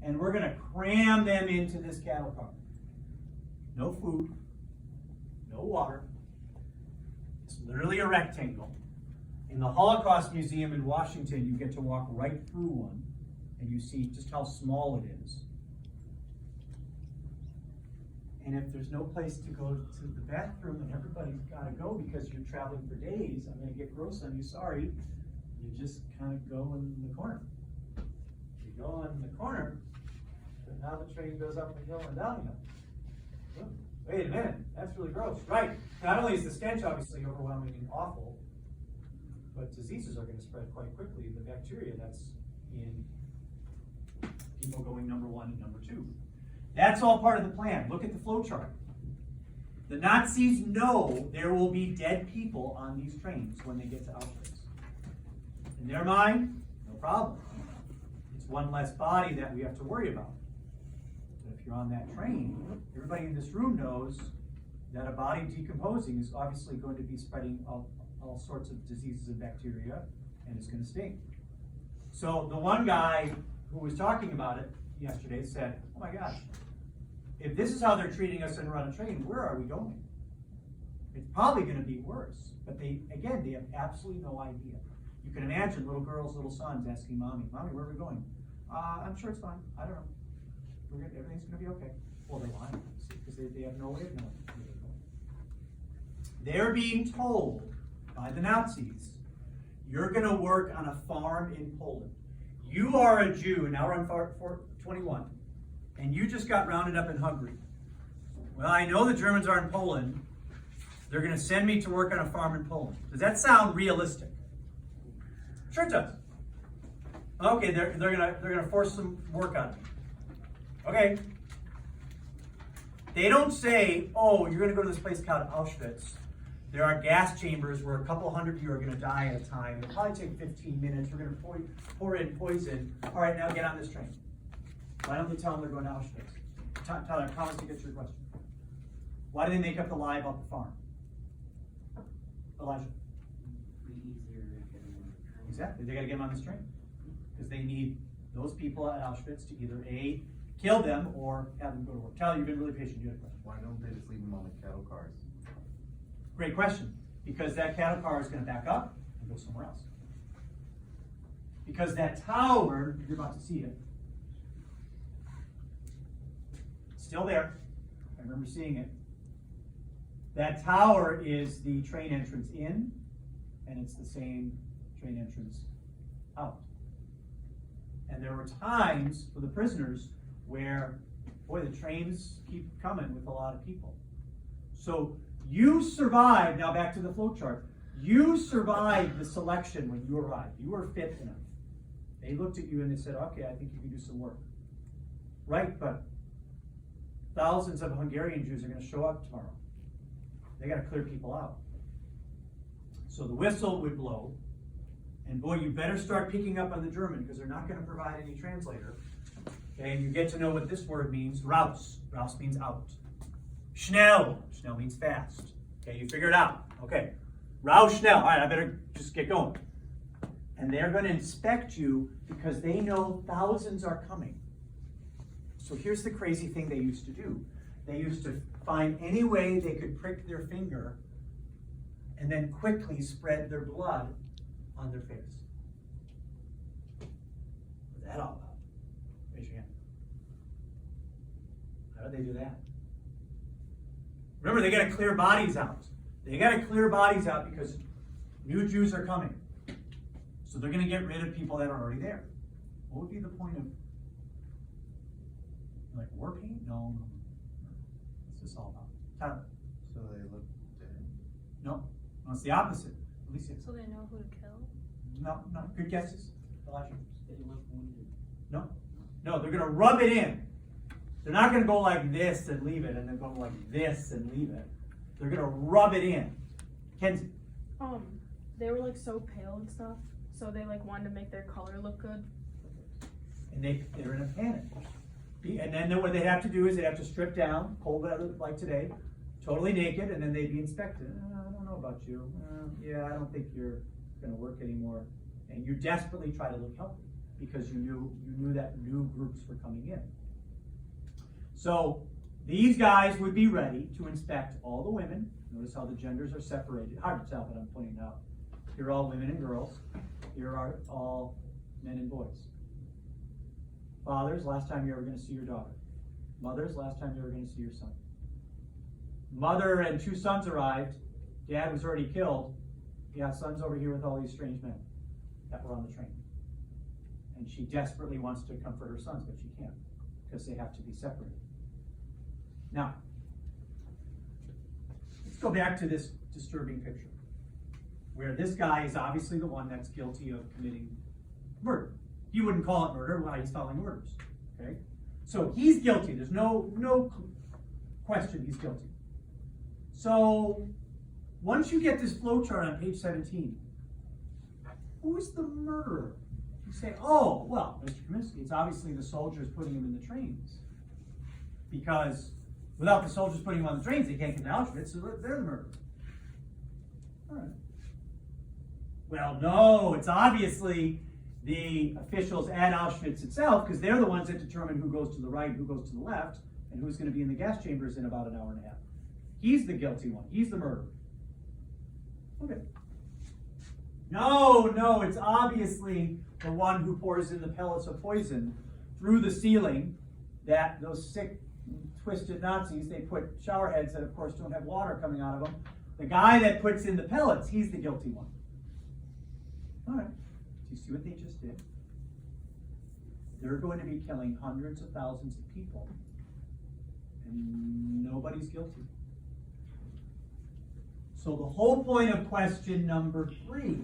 and we're going to cram them into this cattle car. No food, no water. It's literally a rectangle. In the Holocaust Museum in Washington, you get to walk right through one, and you see just how small it is. And if there's no place to go to the bathroom and everybody's got to go because you're traveling for days, I'm going to get gross on you, sorry. You just kind of go in the corner. You go in the corner, but now the train goes up the hill and down the hill. Oh, wait a minute, that's really gross. Right, not only is the stench obviously overwhelming and awful, but diseases are going to spread quite quickly. The bacteria that's in people going number 1 and number 2. That's all part of the plan. Look at the flow chart. The Nazis know there will be dead people on these trains when they get to Auschwitz. In their mind, no problem. It's one less body that we have to worry about. But if you're on that train, everybody in this room knows that a body decomposing is obviously going to be spreading all sorts of diseases and bacteria, and it's going to stink. So the one guy who was talking about it yesterday said, oh my gosh, if this is how they're treating us and run a train, where are we going? It's probably going to be worse. But they have absolutely no idea. You can imagine little girls, little sons asking mommy, where are we going? I'm sure it's fine. I don't know. Everything's going to be okay. Well, they're lying, because they have no way of knowing where they're going. They're being told by the Nazis, you're going to work on a farm in Poland. You are a Jew, now we're on 421, and you just got rounded up in Hungary. Well, I know the Germans are in Poland. They're going to send me to work on a farm in Poland. Does that sound realistic? Sure it does. Okay, they're gonna force some work on me. Okay. They don't say, oh, you're gonna go to this place called Auschwitz. There are gas chambers where a couple hundred of you are gonna die at a time. It'll probably take 15 minutes. We're gonna pour in poison. All right, now get on this train. Why don't they tell them they're going to Auschwitz? Tyler, promise to get to your question. Why do they make up the lie about the farm? Elijah. Exactly, they got to get them on this train because they need those people at Auschwitz to either A, kill them or have them go to work. Tyler, you've been really patient. You had a question. Why don't they just leave them on the cattle cars? Great question. Because that cattle car is going to back up and go somewhere else. Because that tower, you're about to see it, still there. I remember seeing it. That tower is the train entrance in, and it's the same train entrance out. And there were times for the prisoners where, boy, the trains keep coming with a lot of people. So you survived, now back to the flow chart, you survived the selection when you arrived. You were fit enough. They looked at you and they said, okay, I think you can do some work. Right, but thousands of Hungarian Jews are going to show up tomorrow. They got to clear people out. So the whistle would blow, and boy, you better start picking up on the German because they're not going to provide any translator. Okay, and you get to know what this word means. Raus. Raus means out. Schnell. Schnell means fast. Okay, you figure it out. Okay. Raus schnell. All right, I better just get going. And they're going to inspect you because they know thousands are coming. So here's the crazy thing they used to do. They used to find any way they could prick their finger and then quickly spread their blood on their face. What's that all about? Raise your hand. How do they do that? Remember, they got to clear bodies out. They got to clear bodies out because new Jews are coming. So they're going to get rid of people that are already there. What would be the point of, like, war paint? No. What's this all about? Tyler. So they look dead? No, it's the opposite. Alicia. So they know who to kill? No. Good guesses. Elijah. They look wounded. No, they're going to rub it in. They're not going to go like this and leave it, and then go like this and leave it. They're going to rub it in. Kenzie. They were like so pale and stuff, so they like wanted to make their color look good. And they're in a panic. And then what they have to do is they have to strip down, cold weather like today, totally naked, and then they'd be inspected. I don't know about you. Yeah, I don't think you're going to work anymore. And you desperately try to look healthy because you knew that new groups were coming in. So these guys would be ready to inspect all the women. Notice how the genders are separated. Hard to tell, but I'm pointing it out. Here are all women and girls. Here are all men and boys. Fathers, last time you were going to see your daughter. Mothers, last time you were going to see your son. Mother and 2 sons arrived. Dad was already killed. Yeah, son's over here with all these strange men that were on the train. And she desperately wants to comfort her sons, but she can't because they have to be separated. Now, let's go back to this disturbing picture where this guy is obviously the one that's guilty of committing murder. You wouldn't call it murder while he's following orders. Okay? So he's guilty. There's no question he's guilty. So once you get this flowchart on page 17, who's the murderer? You say, oh, well, Mr. Kaminsky, it's obviously the soldiers putting him in the trains. Because without the soldiers putting him on the trains, they can't get to Auschwitz, so they're the murderer. All right. Well, no, it's obviously the officials at Auschwitz itself, because they're the ones that determine who goes to the right, who goes to the left, and who's going to be in the gas chambers in about an hour and a half. He's the guilty one. He's the murderer. Okay. No, it's obviously the one who pours in the pellets of poison through the ceiling that those sick, twisted Nazis, they put shower heads that, of course, don't have water coming out of them. The guy that puts in the pellets, he's the guilty one. All right. Do you see what they just did? They're going to be killing hundreds of thousands of people, and nobody's guilty. So the whole point of question number 3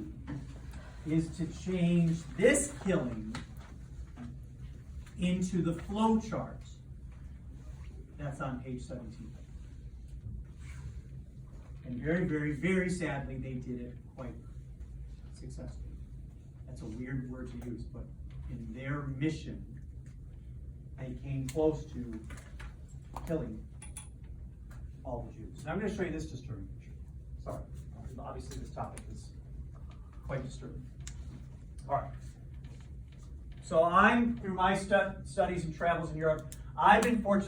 is to change this killing into the flow chart that's on page 17. And very, very, very sadly, they did it quite successfully. That's a weird word to use, but in their mission, they came close to killing all the Jews. Now I'm going to show you this disturbing picture. Sorry, obviously this topic is quite disturbing. All right. So through my studies and travels in Europe, I've been fortunate